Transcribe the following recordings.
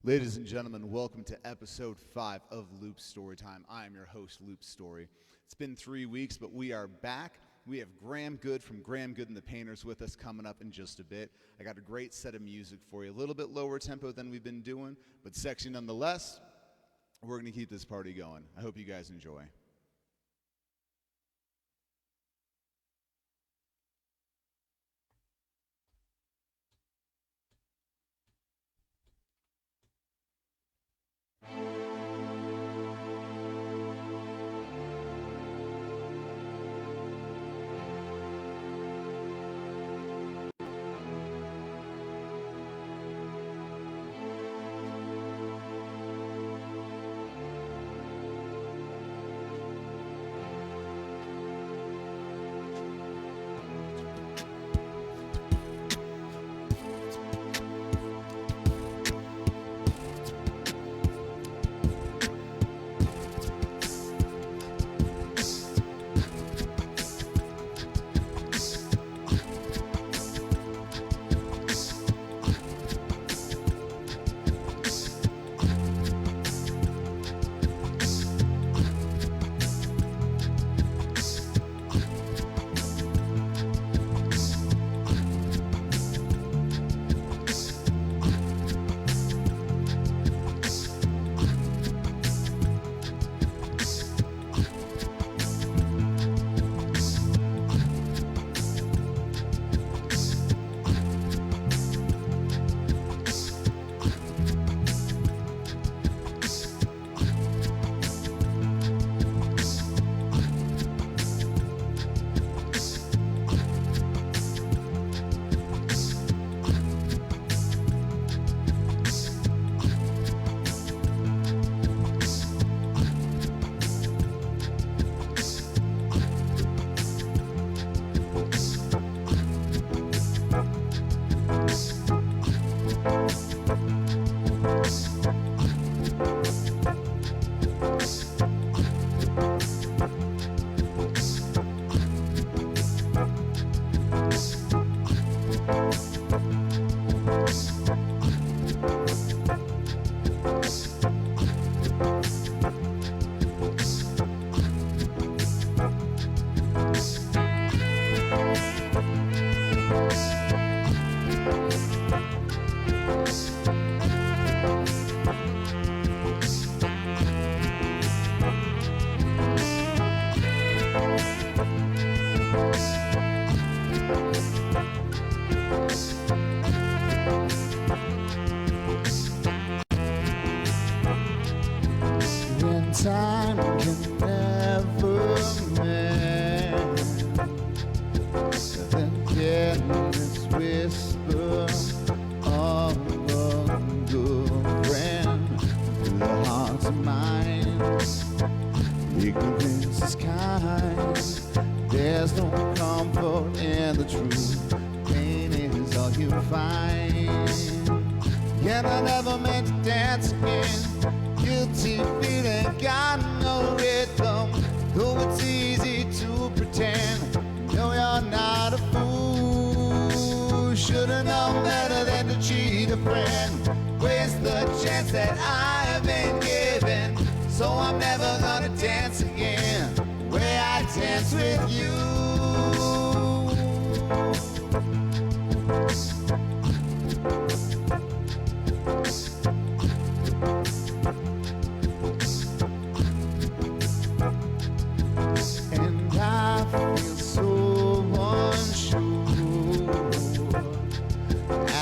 Ladies and gentlemen, welcome to episode 5 of Loop Storytime. I am your host, Loop Story. It's been 3 weeks, but we are back. We have Graham Good from Graham Good and the Painters with us coming up in just a bit. I got a great set of music for you. A little bit lower tempo than we've been doing, but sexy nonetheless. We're going to keep this party going. I hope you guys enjoy. Time can never mend the careless whisper of a good friend through the hearts of mine. Ignorance is kind. There's no comfort in the truth. Pain is all you find. Yet I never meant to dance again. Guilty feeling got no rhythm, though it's easy to pretend. No, you're not a fool. Should've known better than to cheat a friend. Waste the chance that I've been given. So I'm never gonna dance again the way I dance with you.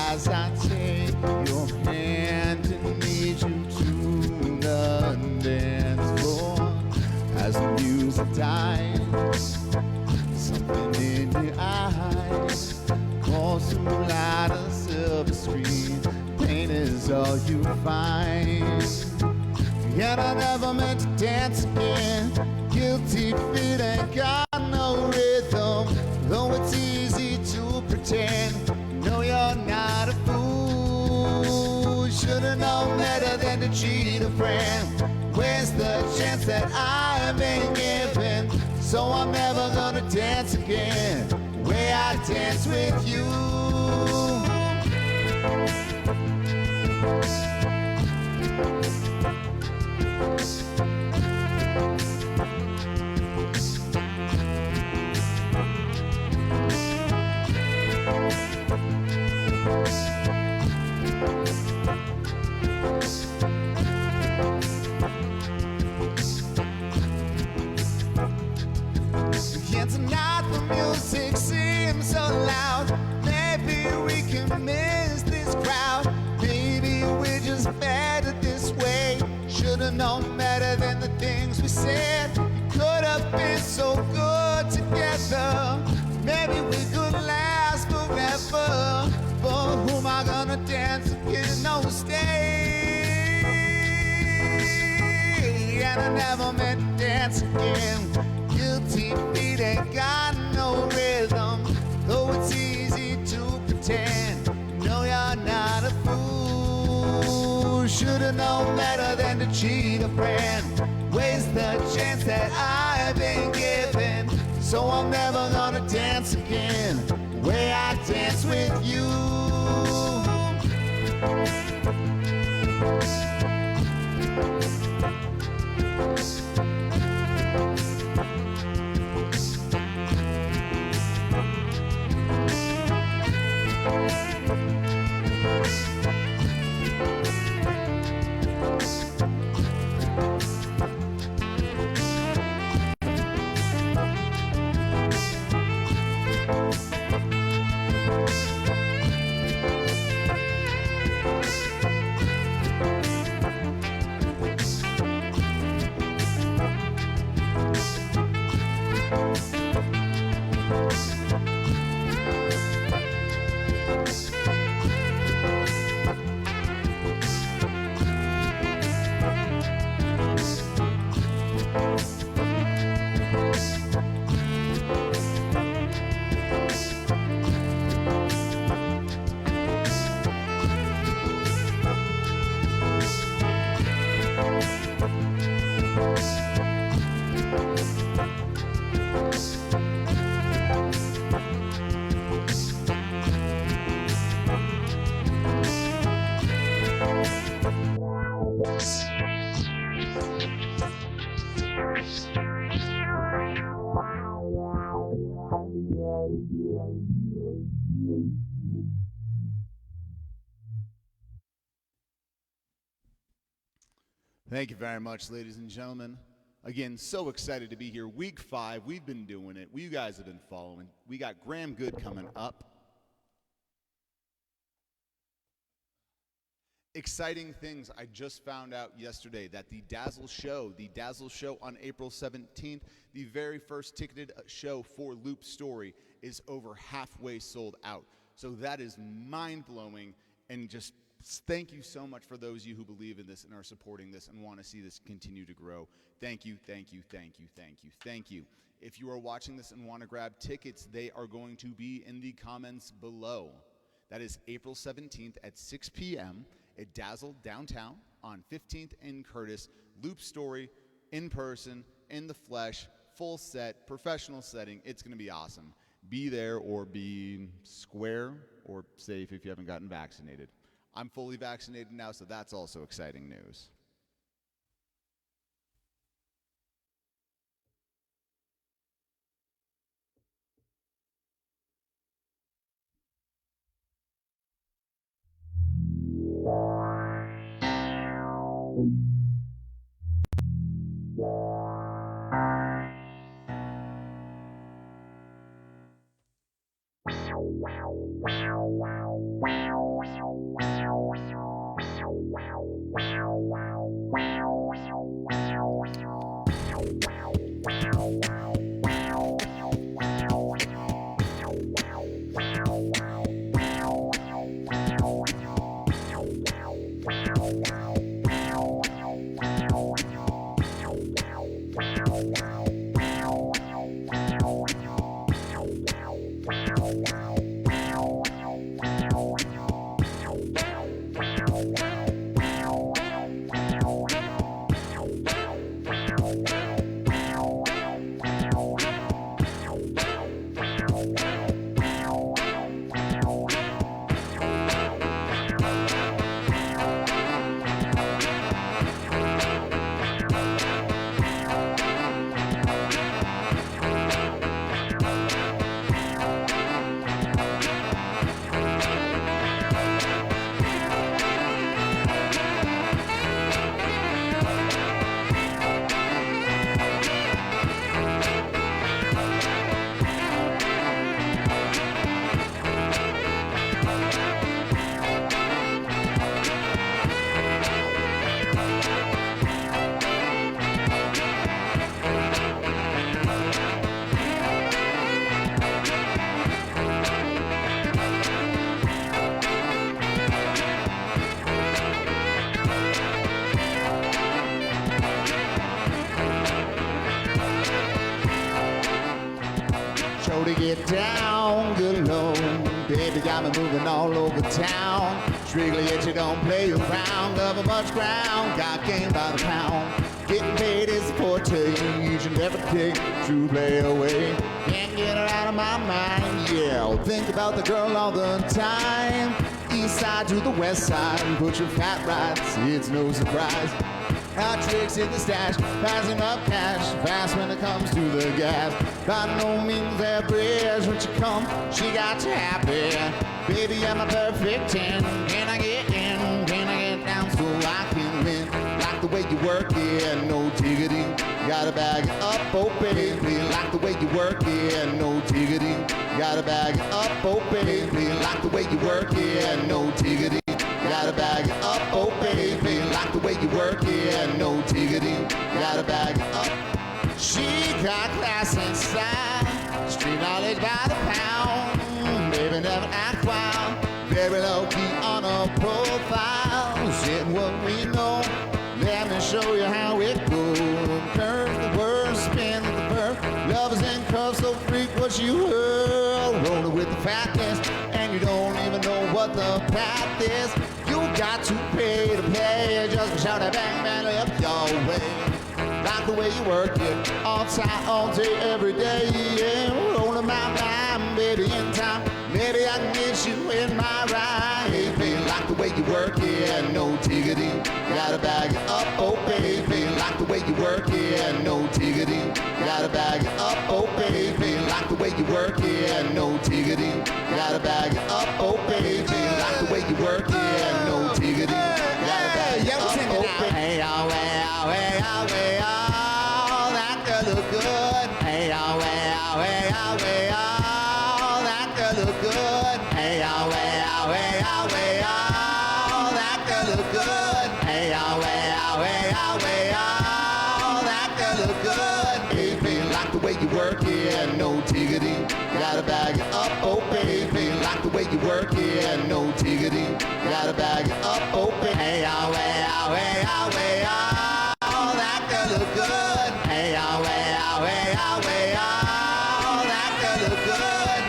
As I take your hand and lead you to the dance floor, as the music dies, something in your eyes calls to light a silver screen. Pain is all you find. Yet I never meant to dance again. Guilty feet ain't got no rhythm, though it's easy to pretend. No, you're not a fool. Should've known better than to cheat a friend. Waste the chance that I've been given. So I'm never gonna dance again the way I dance with you. And tonight the music seems so loud. Maybe we can miss this crowd. Maybe we're just better this way. Should've known better than the things we said. We could have been so good together. Maybe we could last forever. But who am I gonna dance again? No, stay. And I never meant to dance again. Guilty feet ain't got no rhythm. Though it's easy to pretend. No, you're not a fool. Should've known better than to cheat a friend. Waste the chance that I've been given. So I'm never gonna dance again the way I dance with you. Thank you very much, ladies and gentlemen. Again, so excited to be here. Week 5, we've been doing it. You guys have been following. We got Graham Good coming up. Exciting things I just found out yesterday that the Dazzle Show on April 17th, the very first ticketed show for Loop Story, is over halfway sold out. So that is mind-blowing, and just thank you so much for those of you who believe in this and are supporting this and want to see this continue to grow. Thank you, thank you, thank you, thank you, thank you. If you are watching this and want to grab tickets, they are going to be in the comments below. That is April 17th at 6 p.m. at Dazzle downtown on 15th and Curtis. Loop Story, in person, in the flesh, full set, professional setting. It's going to be awesome. Be there or be square or safe if you haven't gotten vaccinated. I'm fully vaccinated now, so that's also exciting news. get down, good Lord. Baby got me moving all over town. Strictly yet you don't play around. Cover much ground, got game by the pound. Getting paid is a forte, each and every day. True play away, can't get her out of my mind. Yeah, I'll think about the girl all the time. East side to the west side, put your fat rights, it's no surprise. Hot tricks in the stash, passing up cash, fast when it comes to the gas. By no means average, when she come, she got you happy. Baby, I'm a perfect 10. Can I get in? Can I get down so I can win? Like the way you work it, no diggity. Gotta bag it up, oh baby. Like the way you work it, no diggity. Gotta bag it up, oh baby. Like the way you work it, no diggity. Gotta bag it up, oh baby. Like the way you work it, no diggity. Gotta bag it up. She got class and style, street knowledge by the pound. Baby never act wild, very low key on a profile. Saying what we know, let me show you how it goes. Curve the word, spin the verb. Love is in curves, so freak what you heard. Rolling with the fatness, and you don't even know what the path is. You got to pay to play, just shout that bang bang up your way. Like the way you work it, all time, all day, every day. Yeah, rolling my mind, baby, in time. Maybe I can get you in my ride. Baby, like the way you work it, no diggity. Gotta bag it up, oh baby. Like the way you work it, no diggity. Gotta bag it up, oh baby. Like the way you work it, no diggity. Gotta bag it up, oh baby. Like the way you work it, no diggity. Gotta bag it up, oh baby. Hey, oh, hey, oh, hey, oh, hey, oh, that girl look good. Hey, oh, hey, oh, hey, oh, hey, oh, that girl look good. Hey, oh, hey, oh, hey, oh, hey, oh, that girl look good. Hey, oh, hey, oh, hey, oh, hey, oh, that girl look good. Baby, like the way you work it, no diggity. Gotta bag it up, oh baby. Like the way you work it, no diggity. Gotta bag it up, oh baby. Hey, oh, hey, oh, hey, oh, hey, oh, that girl look good. Hey, oh, hey, oh, hey, oh, hey, oh, that girl look good.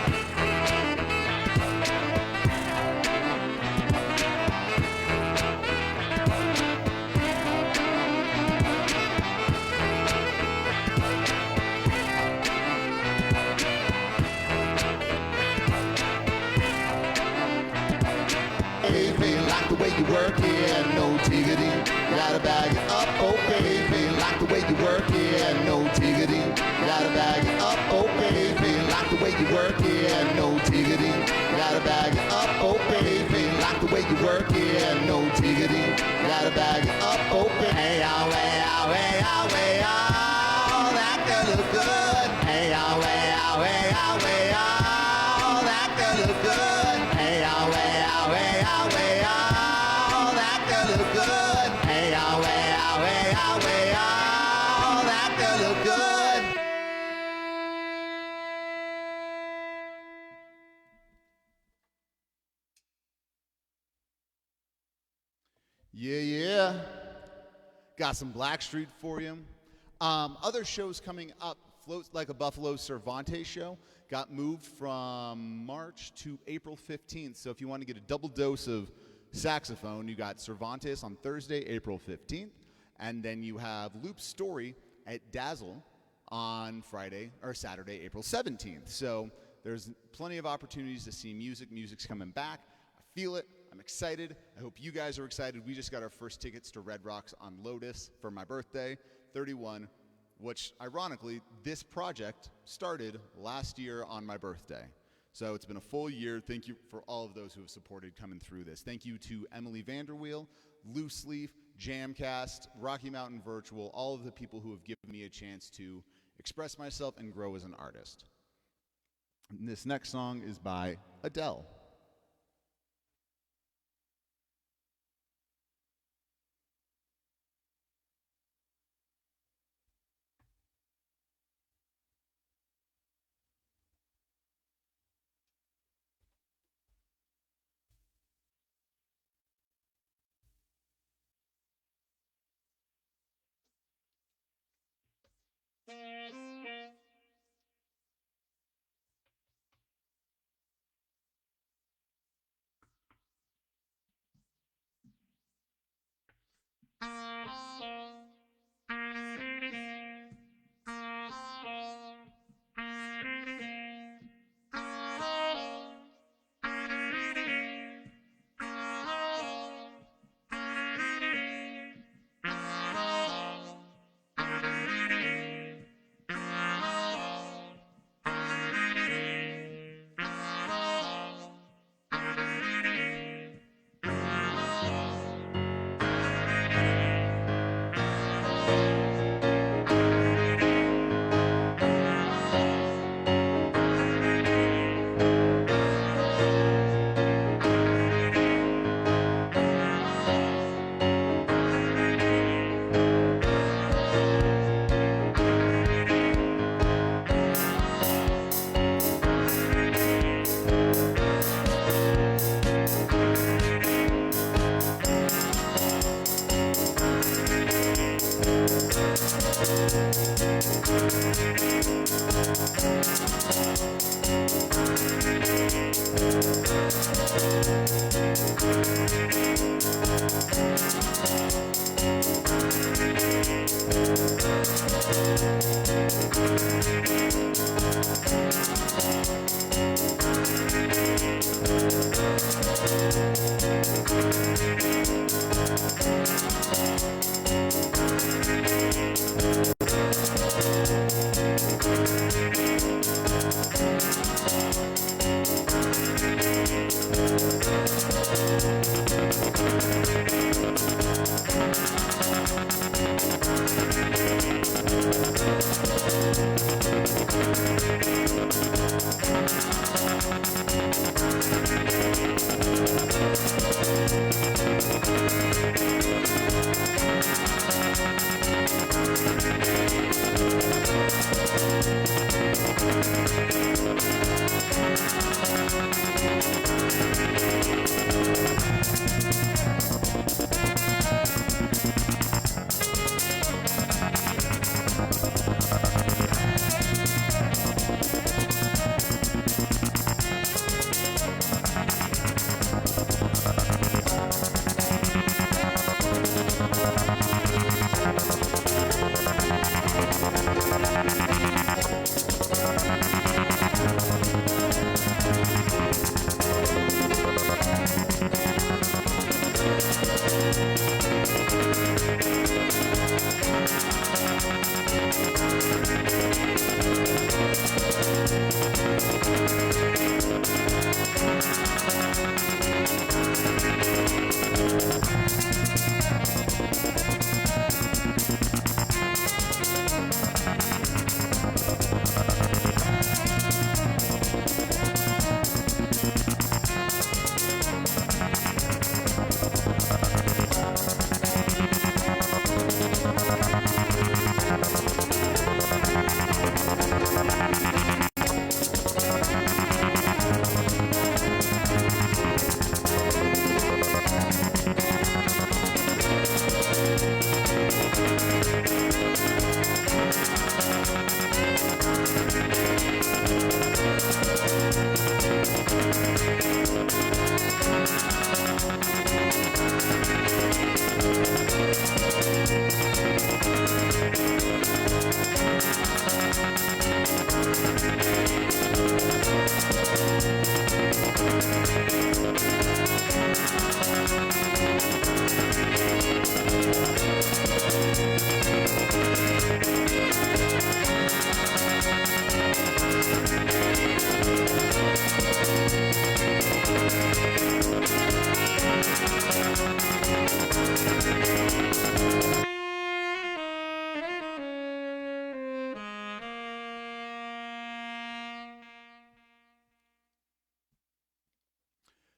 Baby, like the way you work it, no diggity. Gotta bag it up, oh baby. Like the way you work it, no diggity. Gotta bag it up, oh baby. Like the way you work it, no diggity. Gotta bag it up, oh baby. Like the way you work it, no diggity. Gotta bag it up, oh baby. Hey, oh, hey, oh, hey, oh, hey, oh, that girl look good. Hey, oh, hey, oh, hey, oh, hey, oh, that girl look good. Hey, oh, hey, oh, hey, oh, hey, oh, that girl look good. Hey, oh, hey, oh, hey, oh, hey, oh, that girl look good. Yeah, yeah. Got some Blackstreet for you. Other shows coming up. Floats Like a Buffalo Cervantes show got moved from March to April 15th. So if you want to get a double dose of saxophone, you got Cervantes on Thursday, April 15th. And then you have Loop Story at Dazzle on Friday or Saturday, April 17th. So there's plenty of opportunities to see music. Music's coming back. I feel it. I'm excited. I hope you guys are excited. We just got our first tickets to Red Rocks on Lotus for my birthday, 31, which ironically, this project started last year on my birthday. So it's been a full year. Thank you for all of those who have supported coming through this. Thank you to Emily Vanderweel, Loose Leaf, Jamcast, Rocky Mountain Virtual, all of the people who have given me a chance to express myself and grow as an artist. And this next song is by Adele.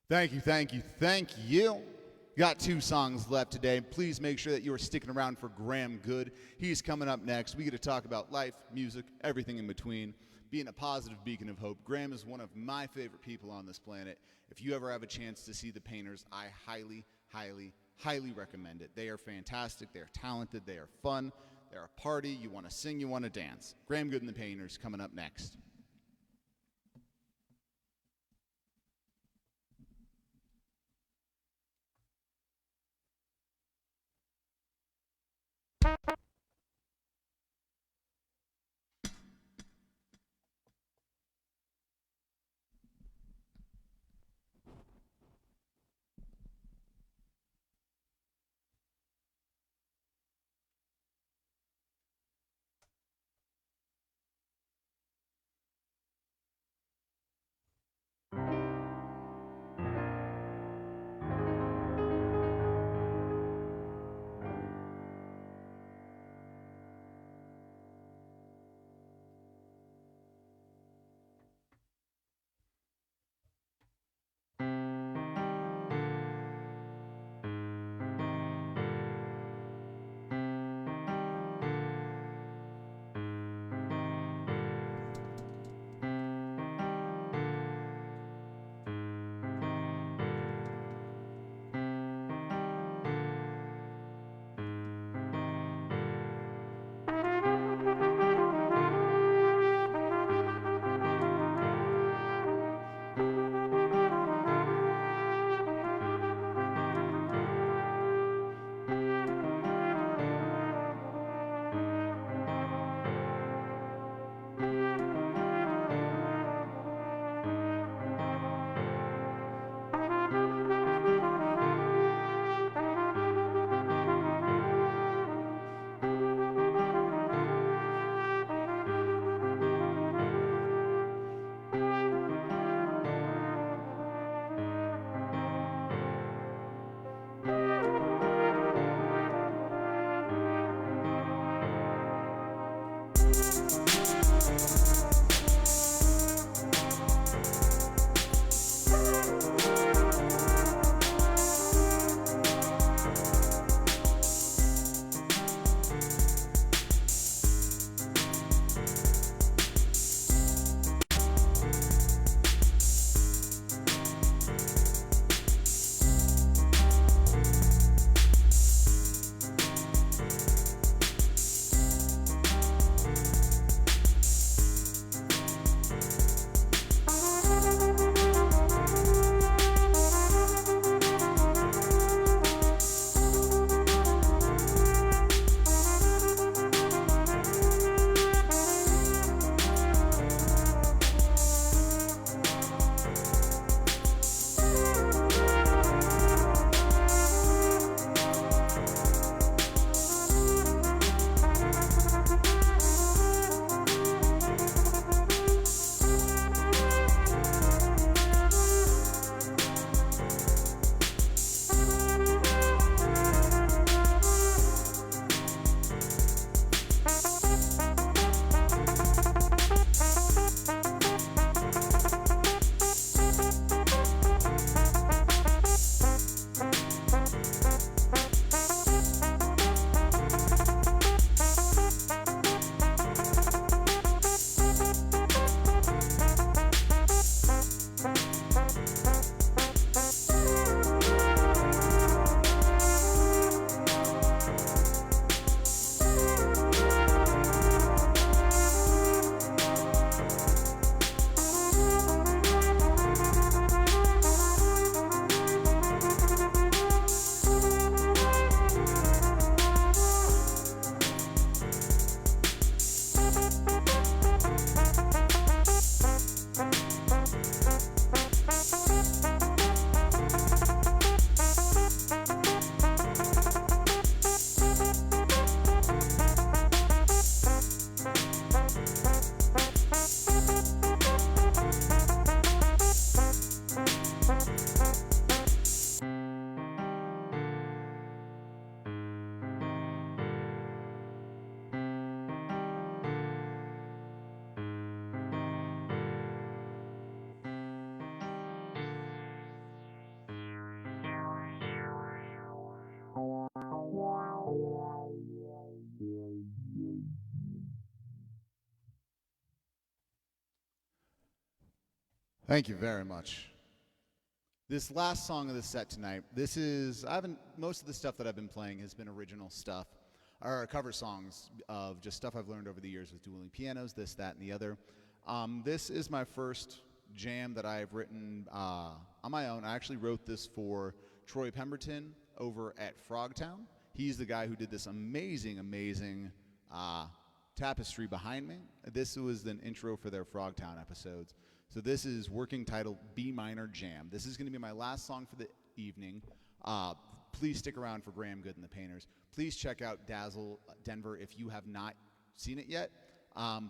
Thank you, thank you, thank you. Got 2 songs left today. Please make sure that you are sticking around for Graham Good. He's coming up next. We get to talk about life, music, everything in between, being a positive beacon of hope. Graham is one of my favorite people on this planet. If you ever have a chance to see the Painters, I highly, highly, highly recommend it. They are fantastic. They are talented. They are fun. They're a party. You want to sing, you want to dance. Graham Good and the Painters coming up next. Thank you very much. This last song of the set tonight, most of the stuff that I've been playing has been original stuff, or cover songs of just stuff I've learned over the years with dueling pianos, this, that, and the other. This is my first jam that I've written on my own. I actually wrote this for Troy Pemberton over at Frogtown. He's the guy who did this amazing tapestry behind me. This was an intro for their Frogtown episodes. So this is working title B minor jam. This is going to be my last song for the evening. Please stick around for Graham Good and the Painters. Please check out Dazzle Denver if you have not seen it yet.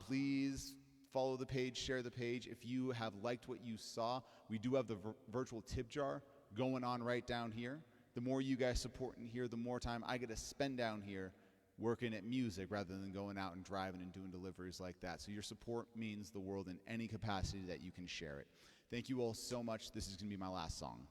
Please follow the page, share the page. If you have liked what you saw, we do have the virtual tip jar going on right down here. The more you guys support in here, the more time I get to spend down here working at music rather than going out and driving and doing deliveries like that. So your support means the world in any capacity that you can share it. Thank you all so much. This is going to be my last song.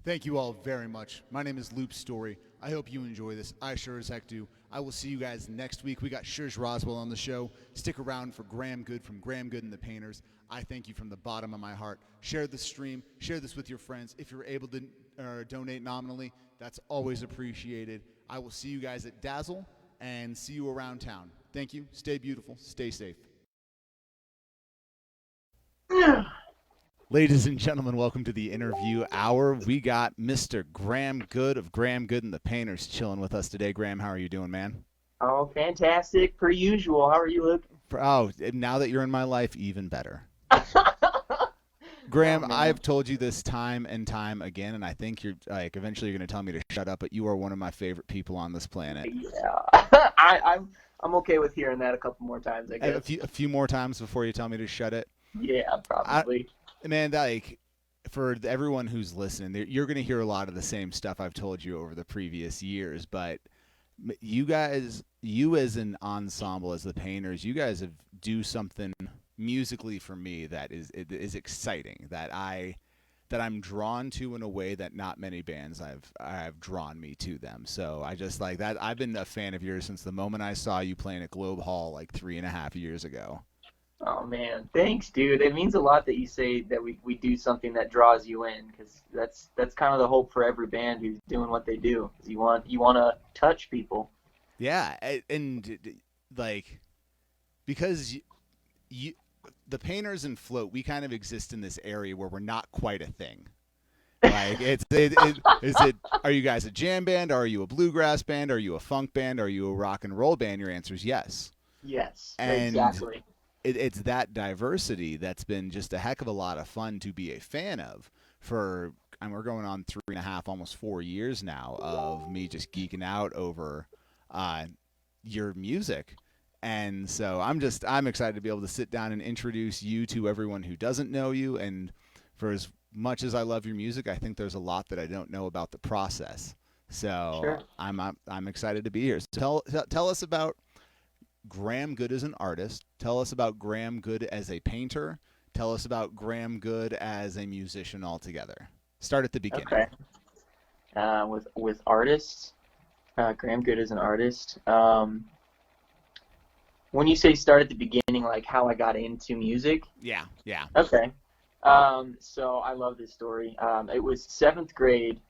Thank you all very much. My name is Loop Story. I hope you enjoy this. I sure as heck do. I will see you guys next week. We got Shirj Roswell on the show. Stick around for Graham Good from Graham Good and the Painters. I thank you from the bottom of my heart. Share the stream. Share this with your friends. If you're able to donate nominally, that's always appreciated. I will see you guys at Dazzle and see you around town. Thank you. Stay beautiful. Stay safe. Ladies and gentlemen, welcome to the interview hour. We got Mr. Graham Good of Graham Good and the Painters chilling with us today. Graham, how are you doing, man? Oh, fantastic. Per usual. How are you, Luke? Oh, now that you're in my life, even better. Graham, I've told you this time and time again, and I think you're like eventually you're going to tell me to shut up, but you are one of my favorite people on this planet. Yeah. I'm okay with hearing that a couple more times, I guess. A few more times before you tell me to shut it. Yeah, probably. Man, like, for everyone who's listening, you're going to hear a lot of the same stuff I've told you over the previous years, but you guys, you as an ensemble, as the Painters, you guys do something musically for me that is exciting, that I'm drawn to in a way that not many bands have drawn me to them. So I just like that. I've been a fan of yours since the moment I saw you playing at Globe Hall like 3.5 years ago. Oh, man. Thanks, dude. It means a lot that you say that we do something that draws you in, because that's kind of the hope for every band who's doing what they do. Is you want to touch people. Yeah, and like, because you the Painters and Float, we kind of exist in this area where we're not quite a thing. Like, are you guys a jam band? Are you a bluegrass band? Are you a funk band? Are you a rock and roll band? Your answer is yes. Yes, and exactly. It's that diversity that's been just a heck of a lot of fun to be a fan of and we're going on 3.5, almost 4 years now of me just geeking out over your music. And so I'm excited to be able to sit down and introduce you to everyone who doesn't know you. And for as much as I love your music, I think there's a lot that I don't know about the process. So sure. I'm excited to be here. So tell us about Graham Good as an artist. Tell us about Graham Good as a painter. Tell us about Graham Good as a musician altogether. Start at the beginning. Okay. With artists, Graham Good as an artist. When you say start at the beginning, like how I got into music? Yeah. Okay. So I love this story. It was 7th grade,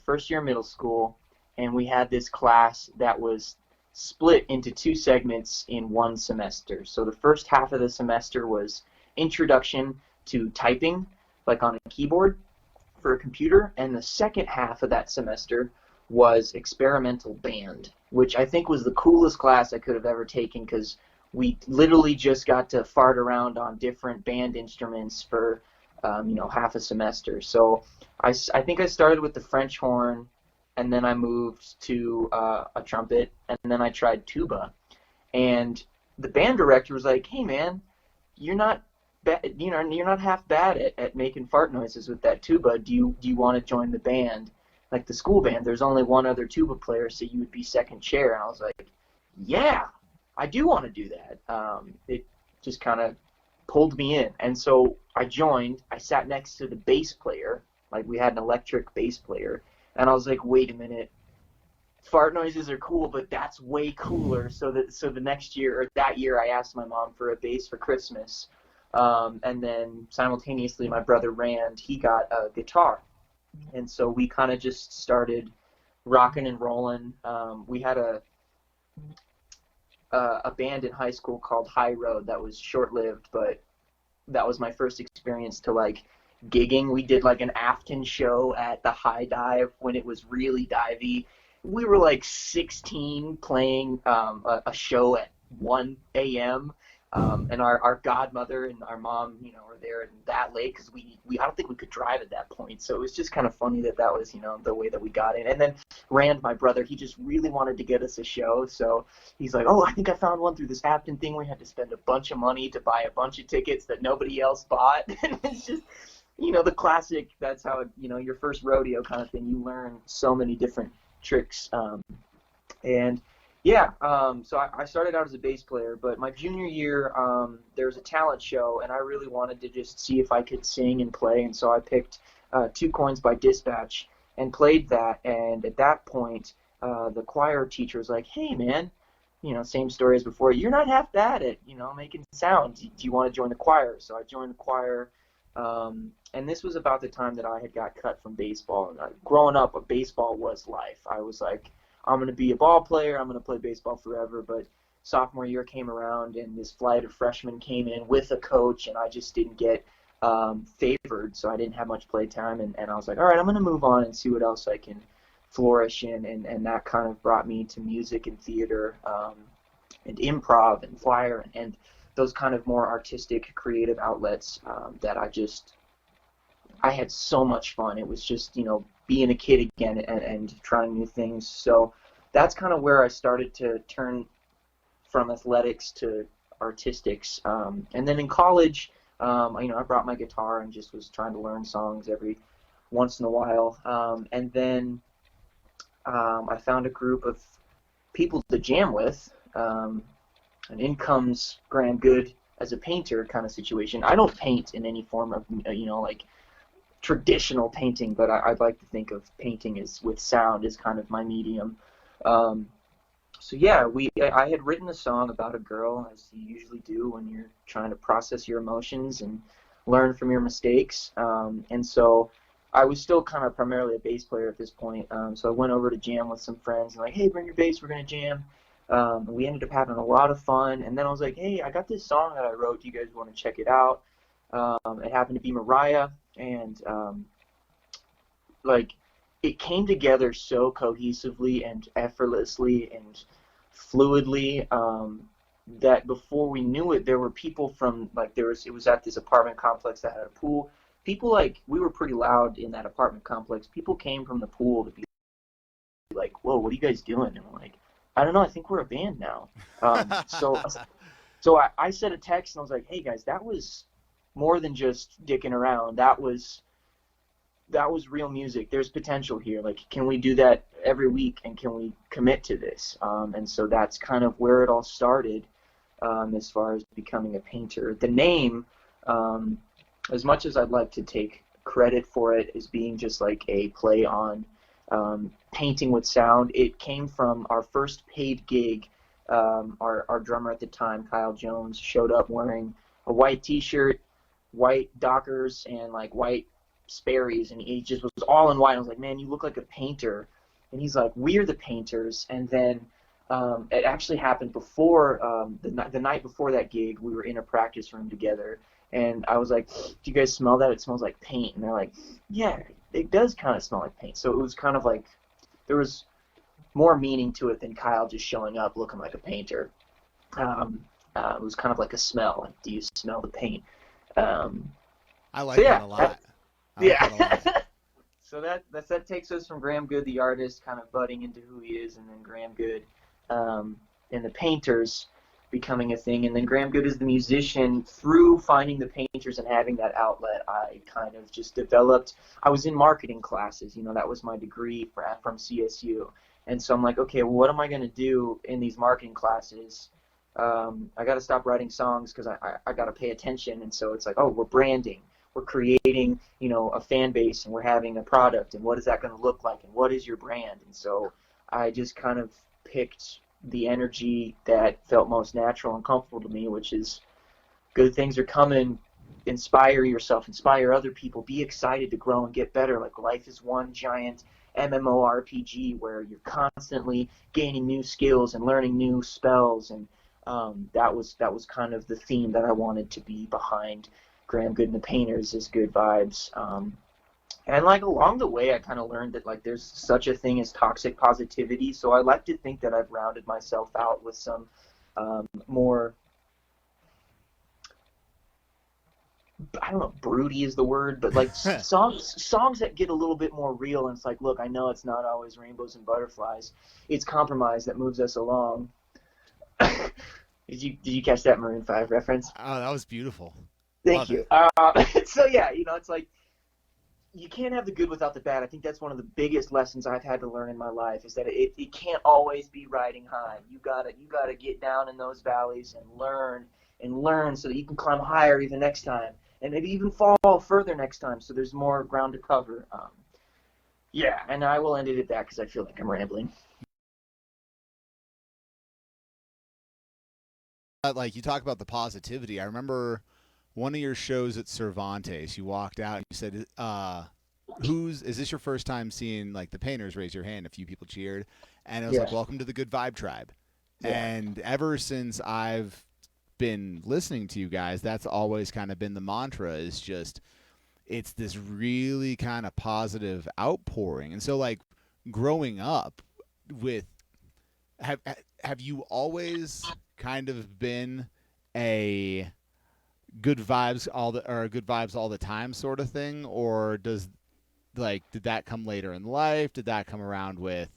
first year middle school, and we had this class that was split into 2 segments in one semester. So the first half of the semester was introduction to typing, like on a keyboard for a computer, and the second half of that semester was experimental band, which I think was the coolest class I could have ever taken, because we literally just got to fart around on different band instruments for half a semester. So I think I started with the French horn, and then I moved to a trumpet, and then I tried tuba. And the band director was like, "Hey man, you're not you're not half bad at making fart noises with that tuba. Do you want to join the band? Like the school band, there's only one other tuba player, so you would be second chair." And I was like, "Yeah, I do want to do that." It just kind of pulled me in, and so I joined. I sat next to the bass player, like we had an electric bass player. And I was like, wait a minute, fart noises are cool, but that's way cooler. So the next year, or that year, I asked my mom for a bass for Christmas. And then simultaneously, my brother Rand, he got a guitar. And so we kind of just started rocking and rolling. We had a band in high school called High Road that was short-lived, but that was my first experience to like gigging. We did like an Afton show at the High Dive when it was really divey. We were like 16 playing a show at 1 a.m. And our godmother and our mom, were there that late because I don't think we could drive at that point. So it was just kind of funny that was, the way that we got in. And then Rand, my brother, he just really wanted to get us a show. So he's like, "Oh, I think I found one through this Afton thing. We had to spend a bunch of money to buy a bunch of tickets that nobody else bought." And it's just, the classic, that's how, your first rodeo kind of thing. You learn so many different tricks. And yeah, so I started out as a bass player, but my junior year, there was a talent show, and I really wanted to just see if I could sing and play, and so I picked Two Coins by Dispatch, and played that. And at that point, the choir teacher was like, "Hey, man, same story as before. You're not half bad at, making sounds. Do you want to join the choir?" So I joined the choir. And this was about the time that I had got cut from baseball. And growing up, baseball was life. I was like, I'm going to be a ball player. I'm going to play baseball forever. But sophomore year came around, and this flight of freshmen came in with a coach, and I just didn't get favored. So I didn't have much play time. And I was like, all right, I'm going to move on and see what else I can flourish in. And that kind of brought me to music and theater and improv and flyer and those kind of more artistic, creative outlets that I had so much fun. It was just, being a kid again and trying new things. So that's kind of where I started to turn from athletics to artistics. And then in college, I brought my guitar and just was trying to learn songs every once in a while. And then I found a group of people to jam with. And in comes Graham Good as a painter kind of situation. I don't paint in any form of, like traditional painting, but I'd like to think of painting as with sound as kind of my medium. So yeah, I had written a song about a girl, as you usually do when you're trying to process your emotions and learn from your mistakes. And so I was still kind of primarily a bass player at this point. So I went over to jam with some friends and like, hey, bring your bass, we're going to jam. We ended up having a lot of fun, and then I was like, hey, I got this song that I wrote. Do you guys want to check it out? It happened to be Mariah, and it came together so cohesively and effortlessly and fluidly that before we knew it, there were people from, it was at this apartment complex that had a pool. People, we were pretty loud in that apartment complex. People came from the pool to be like, whoa, what are you guys doing? And we're like, I don't know, I think we're a band now. So I sent a text and I was like, hey guys, that was more than just dicking around. That was real music. There's potential here. Can we do that every week, and can we commit to this? And so that's kind of where it all started as far as becoming a painter. The name, as much as I'd like to take credit for it as being just like a play on painting with sound, it came from our first paid gig. Our drummer at the time, Kyle Jones, showed up wearing a white t-shirt, white Dockers, and white Sperry's, and he just was all in white. I was like, man, you look like a painter. And he's like, we're the painters. And then it actually happened before the night before that gig. We were in a practice room together, and I was like, do you guys smell that? It smells like paint. And they're like, yeah, it does kind of smell like paint. So it was kind of like there was more meaning to it than Kyle just showing up looking like a painter. It was kind of like a smell. Like, do you smell the paint? I like that a lot. So that takes us from Graham Good, the artist, kind of budding into who he is, and then Graham Good and the painters becoming a thing. And then Graham Good is the musician. Through finding the painters and having that outlet, I kind of just developed. I was in marketing classes. That was my degree from CSU. And so I'm like, okay, well, what am I going to do in these marketing classes? I got to stop writing songs because I got to pay attention. And so it's like, oh, we're branding. We're creating, a fan base, and we're having a product, and what is that going to look like, and what is your brand? And so I just kind of picked the energy that felt most natural and comfortable to me, which is good things are coming, inspire yourself, inspire other people, be excited to grow and get better. Life is one giant MMORPG where you're constantly gaining new skills and learning new spells, and that was kind of the theme that I wanted to be behind Graham Good and the Painters, is good vibes. And along the way, I kind of learned that there's such a thing as toxic positivity. So I like to think that I've rounded myself out with some more, I don't know, broody is the word, but songs that get a little bit more real. And it's like, look, I know it's not always rainbows and butterflies. It's compromise that moves us along. Did you catch that Maroon 5 reference? Oh, that was beautiful. Thank you. So yeah, it's like you can't have the good without the bad. I think that's one of the biggest lessons I've had to learn in my life, is that it can't always be riding high. You gotta get down in those valleys and learn so that you can climb higher even next time. and maybe even fall further next time so there's more ground to cover. Yeah, and I will end it at that because I feel like I'm rambling. Like, you talk about the positivity. I remember one of your shows at Cervantes. You walked out and you said, is this your first time seeing like the Painters? Raise your hand. A few people cheered, and it was like, welcome to the Good Vibe Tribe. Yeah. And ever since I've been listening to you guys, that's always kind of been the mantra, is just, it's this really kind of positive outpouring. And so, like, growing up with, have you always kind of been a good vibes all the time sort of thing, or did that come later in life? Did that come around with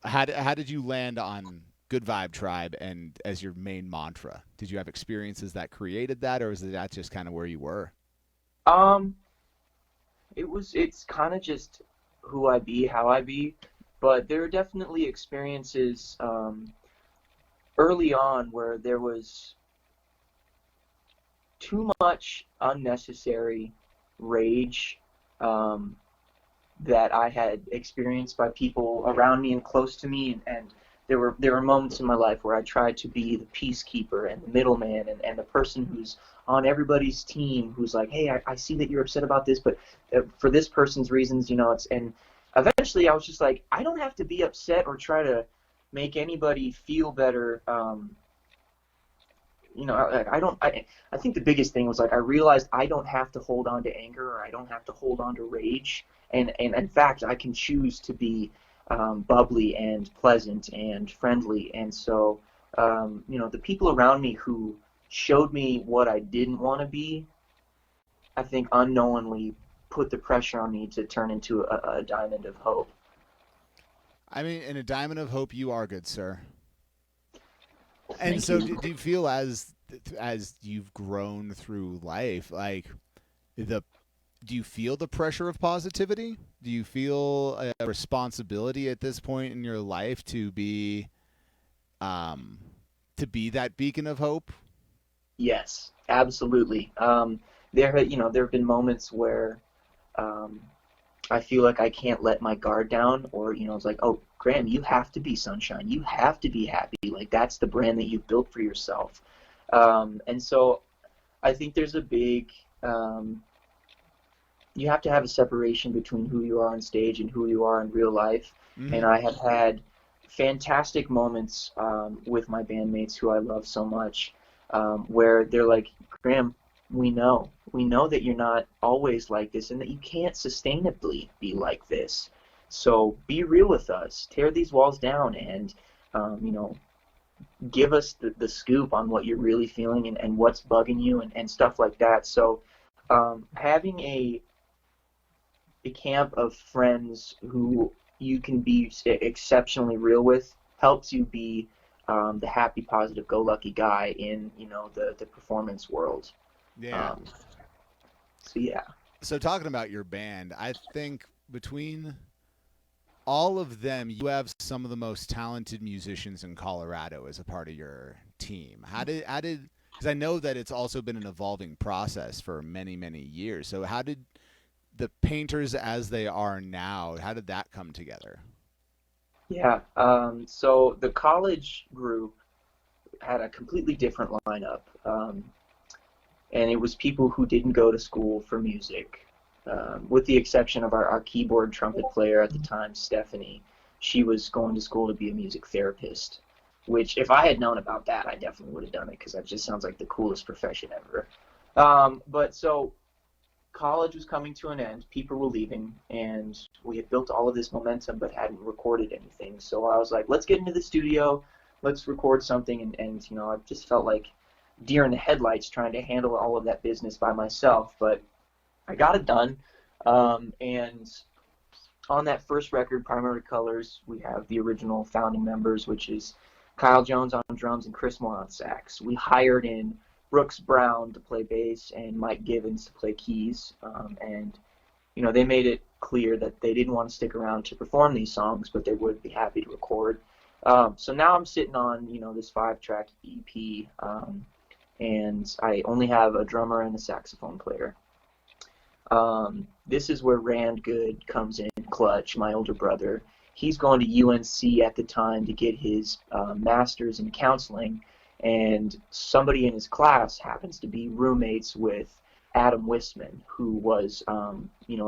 how did you land on Good Vibe Tribe and as your main mantra? Did you have experiences that created that, or was that just kind of where you were? It's kind of just who I be, how I be, but there are definitely experiences early on where there was too much unnecessary rage that I had experienced by people around me and close to me, and there were moments in my life where I tried to be the peacekeeper and the middleman and the person who's on everybody's team, who's like, hey, I see that you're upset about this, but for this person's reasons, and eventually I was just like, I don't have to be upset or try to make anybody feel better. I think the biggest thing was, like, I realized I don't have to hold on to anger, or I don't have to hold on to rage, and in fact, I can choose to be bubbly and pleasant and friendly. And so, the people around me who showed me what I didn't want to be, I think unknowingly put the pressure on me to turn into a diamond of hope. I mean, in a diamond of hope, you are, good sir. And so, do you feel as you've grown through life, like, do you feel the pressure of positivity? Do you feel a responsibility at this point in your life to be that beacon of hope? Yes, absolutely. There have been moments where I feel like I can't let my guard down, or it's like, oh, Graham, you have to be sunshine. You have to be happy. Like, that's the brand that you've built for yourself. And so I think there's a big you have to have a separation between who you are on stage and who you are in real life. Mm-hmm. And I have had fantastic moments with my bandmates who I love so much, where they're like, Graham, we know that you're not always like this and that you can't sustainably be like this. So be real with us. Tear these walls down and, give us the scoop on what you're really feeling and what's bugging you and stuff like that. So having a camp of friends who you can be exceptionally real with helps you be the happy, positive, go-lucky guy in, the performance world. Yeah. So talking about your band, I think between all of them, you have some of the most talented musicians in Colorado as a part of your team. How did because I know that it's also been an evolving process for many, many years. So how did the Painters as they are now, how did that come together? Yeah. So the college group had a completely different lineup. And it was people who didn't go to school for music, with the exception of our keyboard trumpet player at the time, Stephanie. She was going to school to be a music therapist, which, if I had known about that, I definitely would have done it, because that just sounds like the coolest profession ever. But so college was coming to an end, people were leaving, and we had built all of this momentum but hadn't recorded anything. So I was like, let's get into the studio, let's record something, and I just felt like deer in the headlights trying to handle all of that business by myself, but I got it done. And on that first record, Primary Colors, we have the original founding members, which is Kyle Jones on drums and Chris Moore on sax. We hired in Brooks Brown to play bass and Mike Givens to play keys, and they made it clear that they didn't want to stick around to perform these songs, but they would be happy to record. So now I'm sitting on this 5-track EP. and I only have a drummer and a saxophone player. This is where Rand Good comes in clutch, my older brother. He's going to UNC at the time to get his master's in counseling, and somebody in his class happens to be roommates with Adam Wisman, who was, a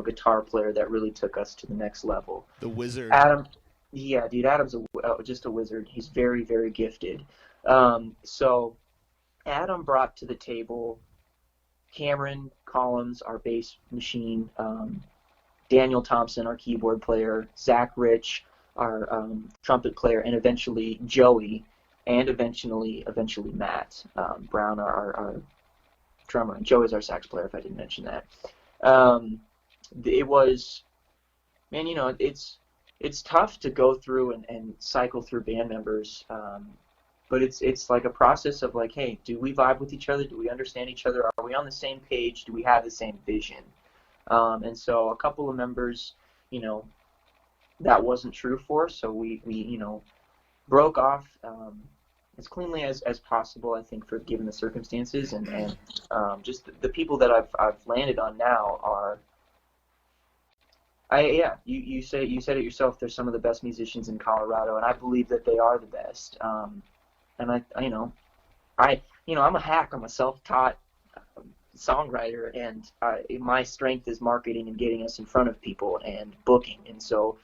guitar player that really took us to the next level. The wizard. Adam, yeah, dude, Adam's just a wizard. He's very, very gifted. So Adam brought to the table Cameron Collins, our bass machine, Daniel Thompson, our keyboard player, Zach Rich, our trumpet player, and eventually Joey, and eventually Matt Brown, our drummer, and Joey's our sax player, if I didn't mention that. It was, man, it's tough to go through and cycle through band members, but it's like a process of like, hey, do we vibe with each other? Do we understand each other? Are we on the same page? Do we have the same vision? And so a couple of members, that wasn't true for, so we broke off as cleanly as possible, I think, for given the circumstances, and just the people that I've landed on now are, you said it yourself. They're some of the best musicians in Colorado, and I believe that they are the best. And I'm a hack. I'm a self-taught songwriter, and my strength is marketing and getting us in front of people and booking. And so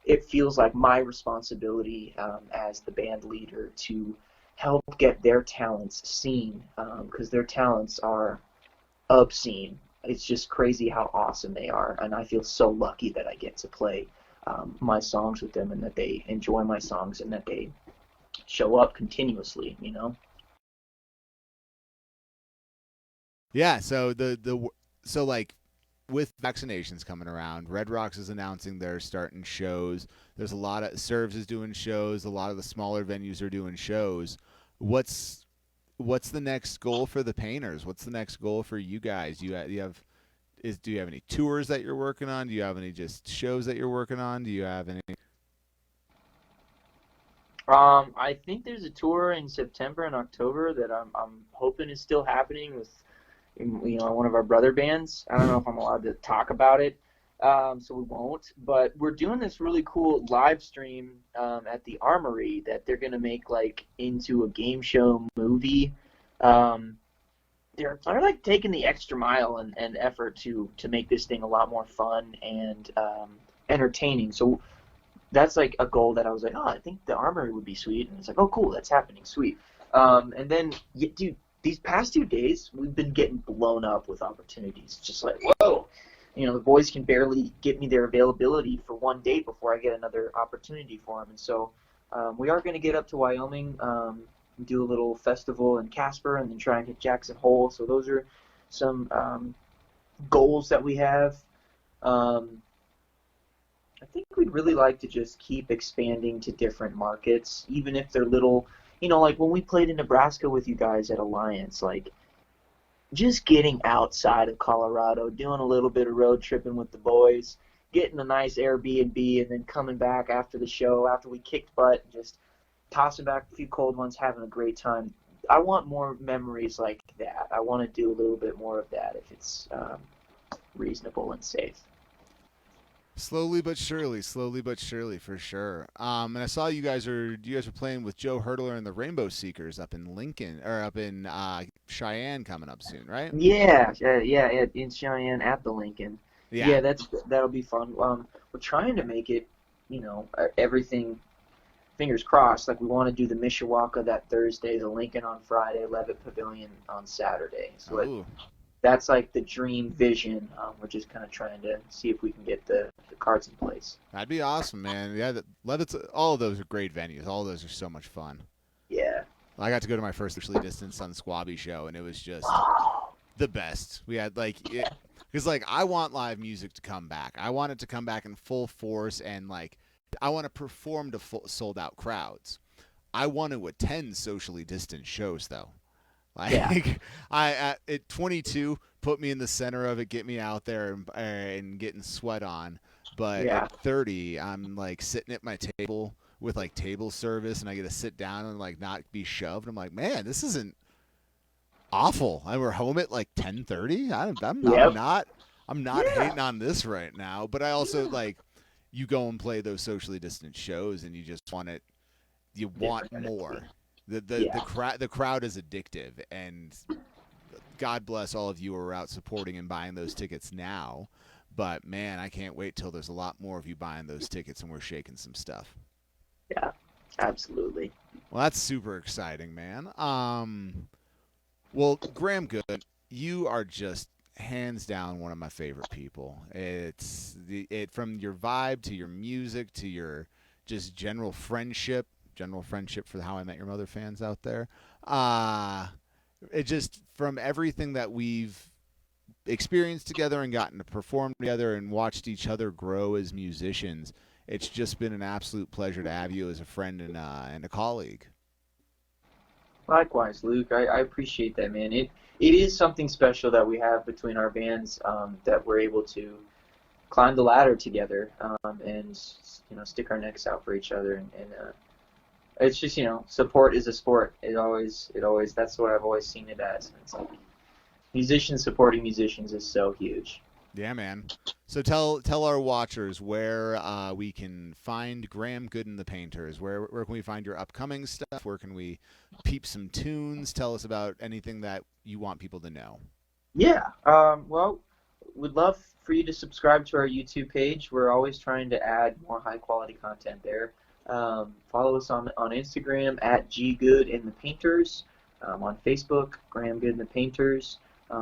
it feels like my responsibility as the band leader to help get their talents seen, because their talents are obscene. It's just crazy how awesome they are, and I feel so lucky that I get to play my songs with them, and that they enjoy my songs, and that they show up continuously, Yeah, so so like with vaccinations coming around, Red Rocks is announcing they're starting shows. There's a lot of Serves is doing shows. A lot of the smaller venues are doing shows. What's the next goal for the Painters? What's the next goal for you guys? Do you have any tours that you're working on? Do you have any just shows that you're working on? Do you have any? I think there's a tour in September and October that I'm hoping is still happening with, one of our brother bands. I don't know if I'm allowed to talk about it, so we won't. But we're doing this really cool live stream at the Armory that they're gonna make like into a game show movie. They're like taking the extra mile and effort to make this thing a lot more fun and entertaining. So that's like a goal that I was like, oh, I think the Armory would be sweet. And it's like, oh, cool, that's happening, sweet. And then, dude, these past 2 days, we've been getting blown up with opportunities. Just like, whoa, the boys can barely get me their availability for one day before I get another opportunity for them. And so we are going to get up to Wyoming, do a little festival in Casper, and then try and hit Jackson Hole. So those are some goals that we have. I think we'd really like to just keep expanding to different markets, even if they're little, like when we played in Nebraska with you guys at Alliance, like just getting outside of Colorado, doing a little bit of road tripping with the boys, getting a nice Airbnb, and then coming back after the show, after we kicked butt, and just tossing back a few cold ones, having a great time. I want more memories like that. I want to do a little bit more of that if it's reasonable and safe. Slowly but surely, for sure. And I saw you guys were playing with Joe Hurdler and the Rainbow Seekers up in Lincoln, or up in Cheyenne coming up soon, right? Yeah, in Cheyenne at the Lincoln. Yeah, that'll be fun. We're trying to make it, everything, fingers crossed. Like we want to do the Mishawaka that Thursday, the Lincoln on Friday, Levitt Pavilion on Saturday. So that's like the dream vision. We're just kind of trying to see if we can get the cards in place. That'd be awesome, man. Yeah, Levitt's, all of those are great venues. All of those are so much fun. Yeah. I got to go to my first socially distanced on Squabby show, and it was just the best. We had because I want live music to come back. I want it to come back in full force, and I want to perform to sold out crowds. I want to attend socially distanced shows though. I at 22, put me in the center of it, get me out there and getting sweat on. But at 30, I'm sitting at my table with table service, and I get to sit down and not be shoved. I'm like, man, this isn't awful. I were home at like 10:30. Yep. I'm not Yeah. hating on this right now, but I also like you go and play those socially distant shows and you just want it. You want Different more. energy. The Yeah. crowd is addictive, and God bless all of you who are out supporting and buying those tickets now. But man, I can't wait till there's a lot more of you buying those tickets and we're shaking some stuff. Yeah. Absolutely. Well, that's super exciting, man. Well, Graham Good, you are just hands down one of my favorite people. It's from your vibe to your music to your just general friendship for the How I Met Your Mother fans out there. It just from everything that we've experienced together and gotten to perform together and watched each other grow as musicians. It's just been an absolute pleasure to have you as a friend and a colleague. Likewise, Luke. I appreciate that, man. It is something special that we have between our bands, that we're able to climb the ladder together, and stick our necks out for each other, and it's just support is a sport. It always that's what I've always seen it as. It's like musicians supporting musicians is so huge. Yeah, man. So tell our watchers where we can find Graham Good and the Painters. Where can we find your upcoming stuff? Where can we peep some tunes? Tell us about anything that you want people to know. Yeah. Well, we'd love for you to subscribe to our YouTube page. We're always trying to add more high quality content there. Follow us on Instagram at GGood and the Painters. On Facebook, Graham Good and the Painters.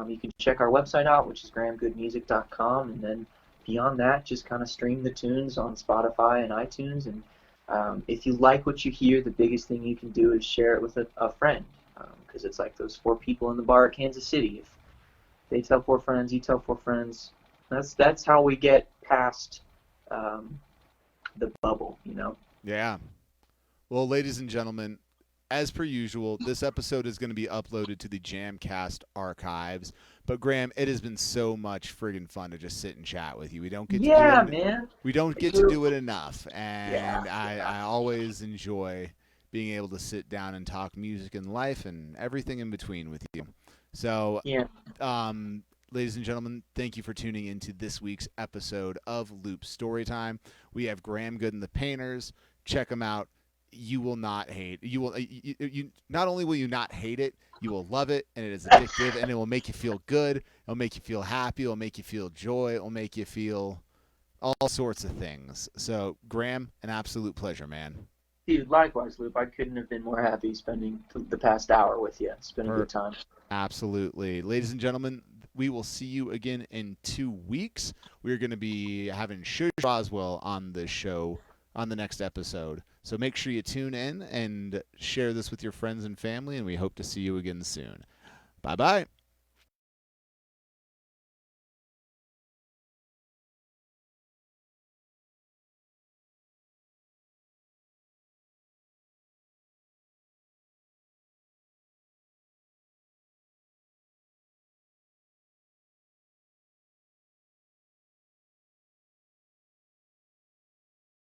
You can check our website out, which is grahamgoodmusic.com, and then beyond that, just kind of stream the tunes on Spotify and iTunes. And if you like what you hear, the biggest thing you can do is share it with a friend, because it's like those 4 people in the bar at Kansas City. If they tell 4 friends, you tell 4 friends. That's how we get past the bubble, Yeah. Well, ladies and gentlemen, as per usual, this episode is going to be uploaded to the Jamcast archives. But Graham, it has been so much friggin' fun to just sit and chat with you. We don't get to Yeah, do it. man. We don't get to do it enough, and Yeah. I always enjoy being able to sit down and talk music and life and everything in between with you. So, Yeah. ladies and gentlemen, thank you for tuning into this week's episode of Loop Storytime. We have Graham Good and the Painters. Check them out. You will not hate. You will. You not only will you not hate it, you will love it, and it is addictive, and it will make you feel good. It'll make you feel happy. It'll make you feel joy. It'll make you feel all sorts of things. So, Graham, an absolute pleasure, man. Dude, likewise, Luke. I couldn't have been more happy spending the past hour with you. It's been a good time. Absolutely. Ladies and gentlemen, we will see you again in 2 weeks. We're going to be having Shush Roswell on the show on the next episode. So make sure you tune in and share this with your friends and family, and we hope to see you again soon. Bye-bye.